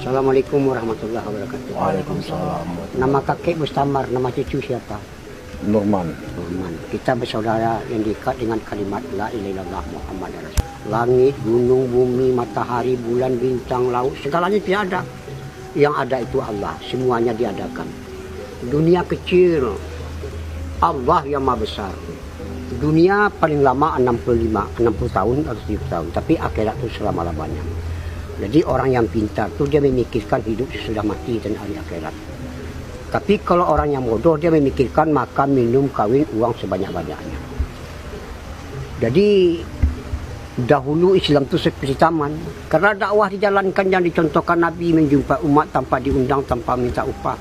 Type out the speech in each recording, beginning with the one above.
Assalamualaikum warahmatullahi wabarakatuh. Waalaikumsalam. Nama kakek Mustamar, nama cucu siapa? Norman. Norman. Kita bersaudara yang diikat dengan kalimat La ilaha illallah Muhammad Rasul. Langit, gunung, bumi, matahari, bulan, bintang, laut, segalanya tidak ada. Yang ada itu Allah, semuanya diadakan. Dunia kecil, Allah yang maha besar. Dunia paling lama 60 tahun atau 70 tahun, tapi akhirat itu selama-lamanya. Jadi orang yang pintar itu dia memikirkan hidup sesudah mati dan hari akhirat. Tapi kalau orang yang bodoh dia memikirkan makan, minum, kawin, uang sebanyak-banyaknya. Jadi dahulu Islam itu seperti taman. Karena dakwah dijalankan yang dicontohkan Nabi menjumpai umat tanpa diundang, tanpa minta upah.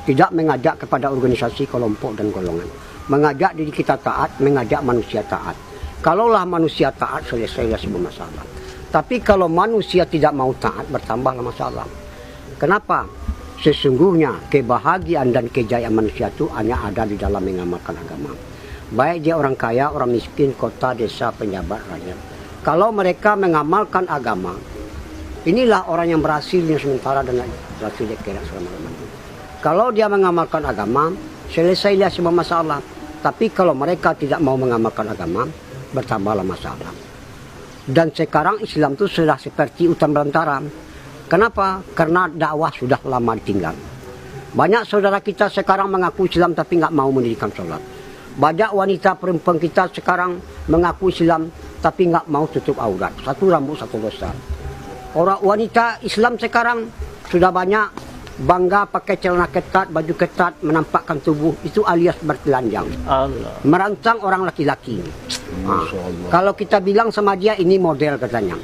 Tidak mengajak kepada organisasi, kelompok dan golongan. Mengajak diri kita taat, mengajak manusia taat. Kalaulah manusia taat, selesailah semua masalah. Tapi kalau manusia tidak mau taat, bertambahlah masalah. Kenapa? Sesungguhnya kebahagiaan dan kejayaan manusia itu hanya ada di dalam mengamalkan agama. Baik dia orang kaya, orang miskin, kota, desa, penjabat, rakyat. Kalau mereka mengamalkan agama, inilah orang yang berhasil yang sementara dan berhasil di akhirat selama-lamanya. Kalau dia mengamalkan agama, selesailah semua masalah. Tapi kalau mereka tidak mau mengamalkan agama, bertambahlah masalah. Dan sekarang Islam itu sudah seperti hutan belantara. Kenapa? Karena dakwah sudah lama ditinggal. Banyak saudara kita sekarang mengaku Islam tapi nggak mau mendirikan sholat. Banyak wanita perempuan kita sekarang mengaku Islam tapi nggak mau tutup aurat. Satu rambut, satu dosa. Orang wanita Islam sekarang sudah banyak bangga pakai celana ketat, baju ketat, menampakkan tubuh. Itu alias bertelanjang. Allah. Merancang orang laki-laki. Kalau kita bilang sama dia ini model katanya.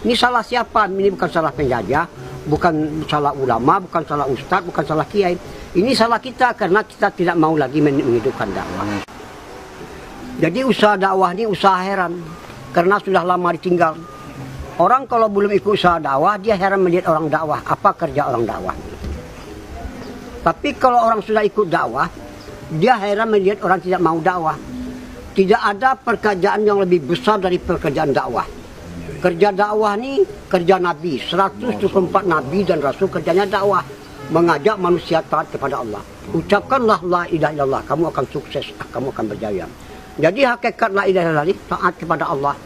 Ini salah siapa? Ini bukan salah penjajah, bukan salah ulama, bukan salah ustadz, bukan salah kiai. Ini salah kita karena kita tidak mau lagi menghidupkan dakwah. Jadi usaha dakwah ini usaha heran karena sudah lama ditinggal. Orang kalau belum ikut usaha dakwah dia heran melihat orang dakwah. Apa kerja orang dakwah? Tapi kalau orang sudah ikut dakwah, dia heran melihat orang tidak mau dakwah. Tidak ada pekerjaan yang lebih besar dari pekerjaan dakwah. Kerja dakwah ini kerja Nabi. 124 Nabi dan Rasul kerjanya dakwah. Mengajak manusia taat kepada Allah. Ucapkanlah la ilaha illallah. Kamu akan sukses, kamu akan berjaya. Jadi hakikat la ilaha illallah taat kepada Allah.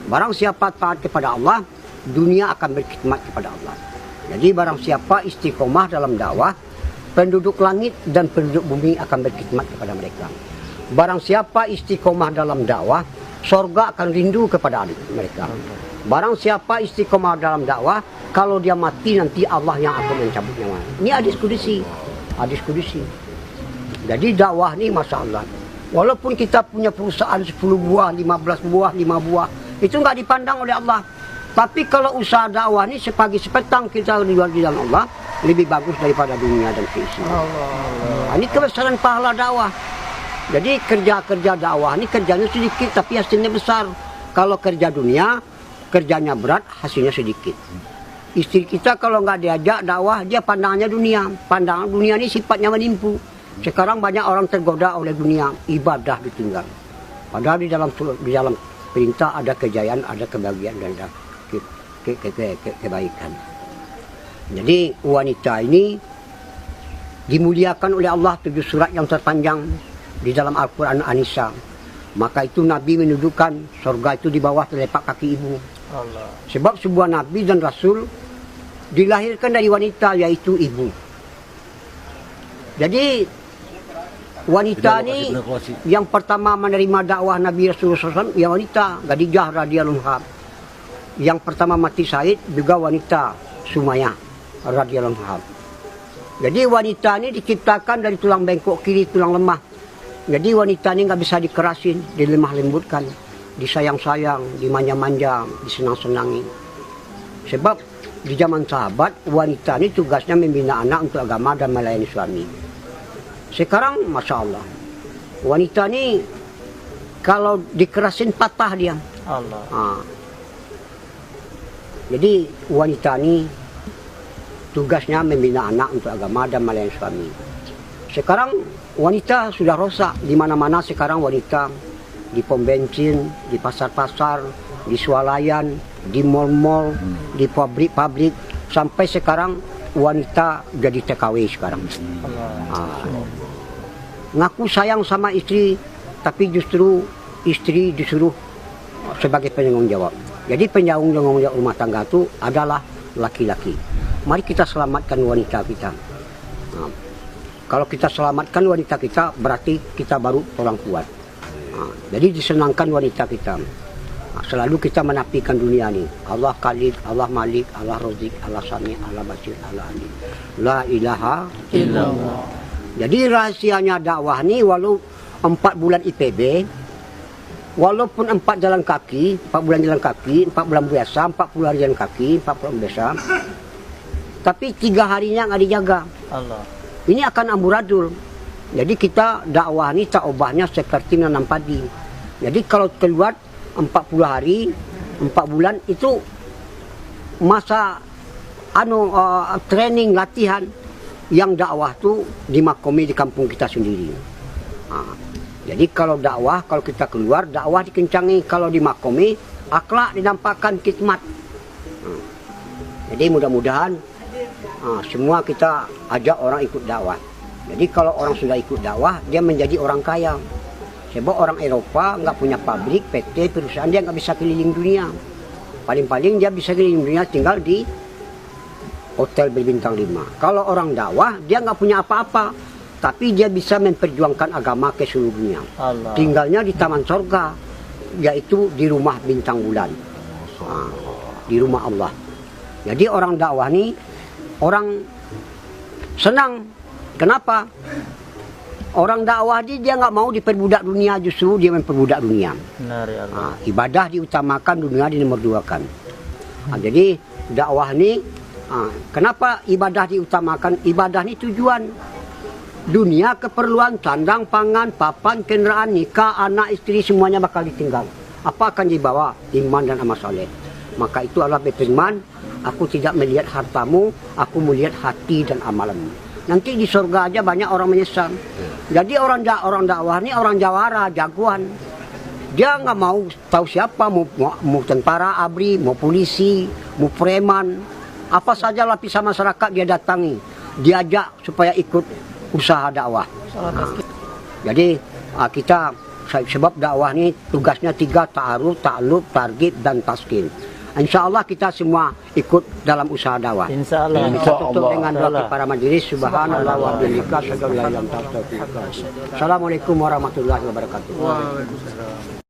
Barang siapa taat kepada Allah, dunia akan berkhidmat kepada Allah. Jadi barang siapa istiqomah dalam dakwah, penduduk langit dan penduduk bumi akan berkhidmat kepada mereka. Barang siapa istiqomah dalam dakwah, sorga akan rindu kepada mereka. Barang siapa istiqomah dalam dakwah, kalau dia mati nanti Allah yang akan mencabut nyawa. Ini hadis kudusi. Hadis kudusi. Jadi dakwah ini Masya Allah. Walaupun kita punya perusahaan 10 buah, 15 buah, 5 buah, itu nggak dipandang oleh Allah. Tapi kalau usaha dakwah ini sepagi sepetang kita di dalam Allah, lebih bagus daripada dunia dan keisinya. Ini kebesaran pahala dakwah. Jadi kerja-kerja dakwah ini kerjanya sedikit tapi hasilnya besar. Kalau kerja dunia, kerjanya berat, hasilnya sedikit. Istri kita kalau nggak diajak dakwah, dia pandangannya dunia. Pandangan dunia ini sifatnya menipu. Sekarang banyak orang tergoda oleh dunia, ibadah ditinggal. Padahal di dalam perintah ada kejayaan, ada kebahagiaan dan ada kebaikan. Jadi wanita ini dimuliakan oleh Allah 7 surat yang terpanjang di dalam Al-Quran An-Nisa. Maka itu Nabi menunjukkan surga itu di bawah telapak kaki ibu. Allah. Sebab sebuah Nabi dan Rasul dilahirkan dari wanita yaitu ibu. Jadi wanita ini yang pertama menerima dakwah Nabi Rasulullah SAW ya wanita Khadijah radhiyallahu anha. Yang pertama mati syahid juga wanita Sumayyah radhiyallahu anha. Jadi wanita ini diciptakan dari tulang bengkok kiri, tulang lemah. Jadi wanita ini nggak bisa dikerasin, dilemah lembutkan, disayang-sayang, dimanja-manja, disenang-senangi. Sebab di zaman sahabat, wanita ini tugasnya membina anak untuk agama dan melayani suami. Sekarang, Masya Allah, wanita ini kalau dikerasin patah dia. Allah. Jadi wanita ini tugasnya membina anak untuk agama dan melayani suami. Sekarang wanita sudah rosak di mana-mana. Sekarang wanita di pom bensin, di pasar-pasar, di swalayan, di mal-mal, di pabrik-pabrik, sampai sekarang wanita jadi TKW sekarang. Ngaku sayang sama istri, tapi justru istri disuruh sebagai penanggung jawab. Jadi penanggung jawab rumah tangga itu adalah laki-laki. Mari kita selamatkan wanita kita. Kalau kita selamatkan wanita kita, berarti kita baru orang kuat. Jadi disenangkan wanita kita. Selalu kita menafikan dunia ini. Allah Khalik, Allah Malik, Allah Razik, Allah Sami, Allah Basir, Allah Alim. La ilaha illallah. Jadi rahasianya dakwah ini, walau 4 bulan IPB, walaupun 4 jalan kaki, 4 bulan jalan kaki, 4 bulan biasa, 40 hari jalan kaki, 40 biasa, tapi 3 harinya nggak dijaga. Allah. Ini akan amburadul. Jadi kita dakwah ini tak ubahnya seperti menanam padi. Jadi kalau keluar 40 hari, 4 bulan itu masa training latihan yang dakwah tu dimakomi di kampung kita sendiri. Jadi kalau dakwah, kalau kita keluar dakwah dikencangi, kalau dimakomi akhlak dinampakkan khidmat. Jadi mudah-mudahan semua kita ajak orang ikut dakwah. Jadi kalau orang sudah ikut dakwah, dia menjadi orang kaya. Sebab orang Eropa nggak punya pabrik, PT, perusahaan, dia nggak bisa keliling dunia. Paling-paling dia bisa keliling dunia tinggal di hotel berbintang 5. Kalau orang dakwah, dia nggak punya apa-apa, tapi dia bisa memperjuangkan agama ke seluruh dunia. Allah. Tinggalnya di taman sorga, yaitu di rumah bintang bulan, di rumah Allah. Jadi orang dakwah ini orang senang. Kenapa? Orang dakwah dia nggak mau diperbudak dunia, justru dia memperbudak dunia. Benar, ya Allah. Ibadah diutamakan, dunia di nomor 2-kan. Jadi dakwah ini, kenapa ibadah diutamakan? Ibadah ini tujuan. Dunia keperluan, sandang, pangan, papan, kendaraan, nikah, anak, istri, semuanya bakal ditinggal. Apa akan dibawa? Iman dan amal saleh. Maka itu Allah berfirman, aku tidak melihat hartamu, aku melihat hati dan amalanmu. Nanti di surga aja banyak orang menyesal. Jadi orang dakwah ini orang jawara, jagoan. Dia nggak mau tahu siapa, mau tentara, ABRI, mau polisi, mau preman, apa saja lapisan masyarakat dia datangi, diajak supaya ikut usaha dakwah. Jadi kita, sebab dakwah ini tugasnya 3, ta'aruf, ta'aluf, targhib, dan taskin. Insya Allah kita semua ikut dalam usaha dakwah. Insya Allah. Kita tutup dengan doa para majelis. Subhanallah wa bihamdihi. Assalamualaikum warahmatullahi wabarakatuh.